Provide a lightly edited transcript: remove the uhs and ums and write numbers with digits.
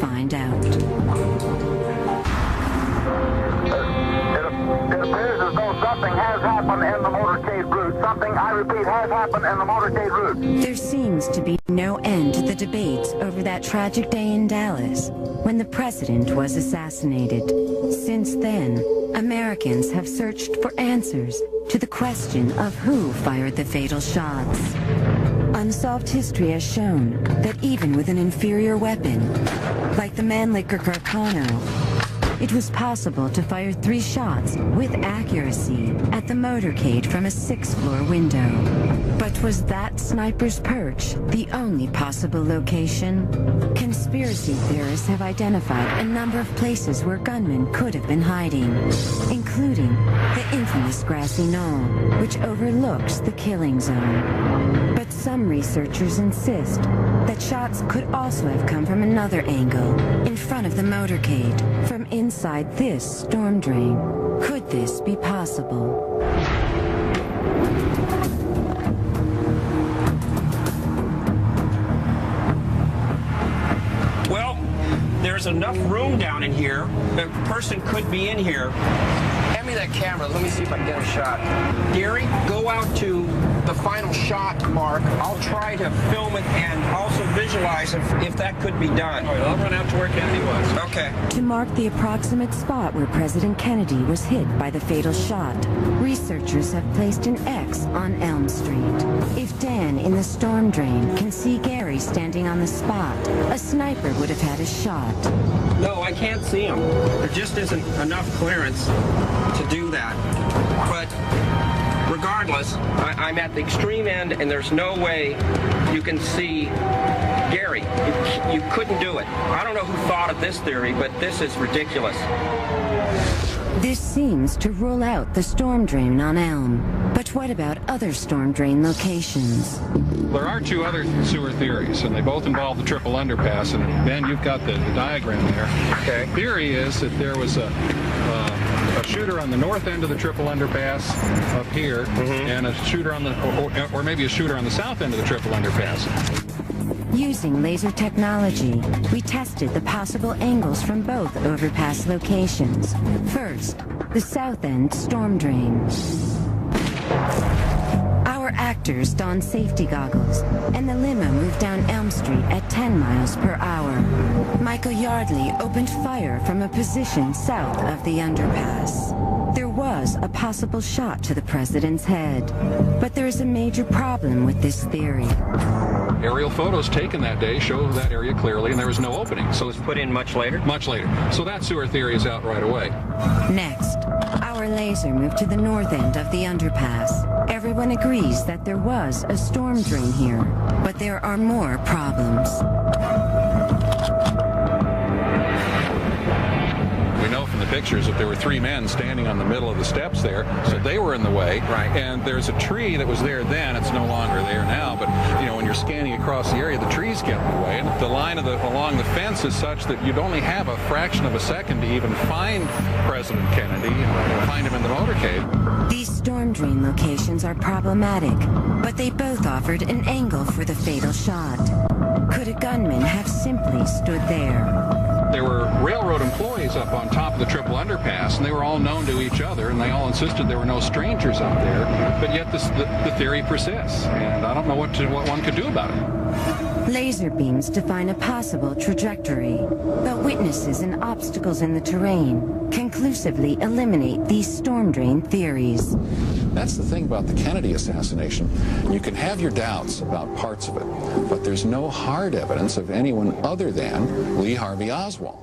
find out. It appears as though something has happened in the motorcade route. Something, I repeat, has happened in the motorcade route. There seems to be no end to the debates over that tragic day in Dallas when the president was assassinated. Since then, Americans have searched for answers to the question of who fired the fatal shots. Unsolved history has shown that even with an inferior weapon, like the Mannlicher Gargano, it was possible to fire 3 shots with accuracy at the motorcade from a 6th-floor window. But was that sniper's perch the only possible location? Conspiracy theorists have identified a number of places where gunmen could have been hiding, including the infamous grassy knoll, which overlooks the killing zone. But some researchers insist that shots could also have come from another angle, in front of the motorcade, from inside this storm drain. Could this be possible? Well, there's enough room down in here. A person could be in here. Hand me that camera. Let me see if I can get a shot. Gary, go out to the final shot mark. I'll try to film it and also visualize if that could be done. All right, I'll run out to where Kennedy was. Okay. To mark the approximate spot where President Kennedy was hit by the fatal shot, researchers have placed an X on Elm Street. If Dan in the storm drain can see Gary standing on the spot, a sniper would have had a shot. No, I can't see him. There just isn't enough clearance to do that. But regardless, I'm at the extreme end, and there's no way you can see Gary. You couldn't do it. I don't know who thought of this theory, but this is ridiculous. This seems to rule out the storm drain on Elm. But what about other storm drain locations? There are 2 other sewer theories, and they both involve the triple underpass. And Ben, you've got the diagram there. Okay. The theory is that there was a shooter on the north end of the triple underpass up here, and a shooter on the, or maybe a shooter on the south end of the triple underpass. Using laser technology, we tested the possible angles from both overpass locations. First, the south end storm drain. Our actors donned safety goggles, and the limo moved down Elm Street at 10 miles per hour. Michael Yardley opened fire from a position south of the underpass. There was a possible shot to the president's head, but there is a major problem with this theory. Aerial photos taken that day show that area clearly, and there was no opening. So It was put in much later? much later. So that sewer theory is out right away. Next, our laser moved to the north end of the underpass. Everyone agrees that there was a storm drain here, but there are more problems. We know from the pictures that there were 3 men standing on the middle of the steps there, so they were in the way. Right. And there's a tree that was there then. It's no longer there now, but you know, when you're scanning across the area, the trees get in the way, and the line of along the fence is such that you'd only have a fraction of a second to even find President Kennedy and find him in the motorcade. These storm drain locations are problematic, but they both offered an angle for the fatal shot. Could a gunman have simply stood there? There were railroad employees up on top of the triple underpass, and they were all known to each other, and they all insisted there were no strangers up there. But yet the theory persists, and I don't know what one could do about it. Laser beams define a possible trajectory, but witnesses and obstacles in the terrain conclusively eliminate these storm drain theories. That's the thing about the Kennedy assassination. You can have your doubts about parts of it, but there's no hard evidence of anyone other than Lee Harvey Oswald.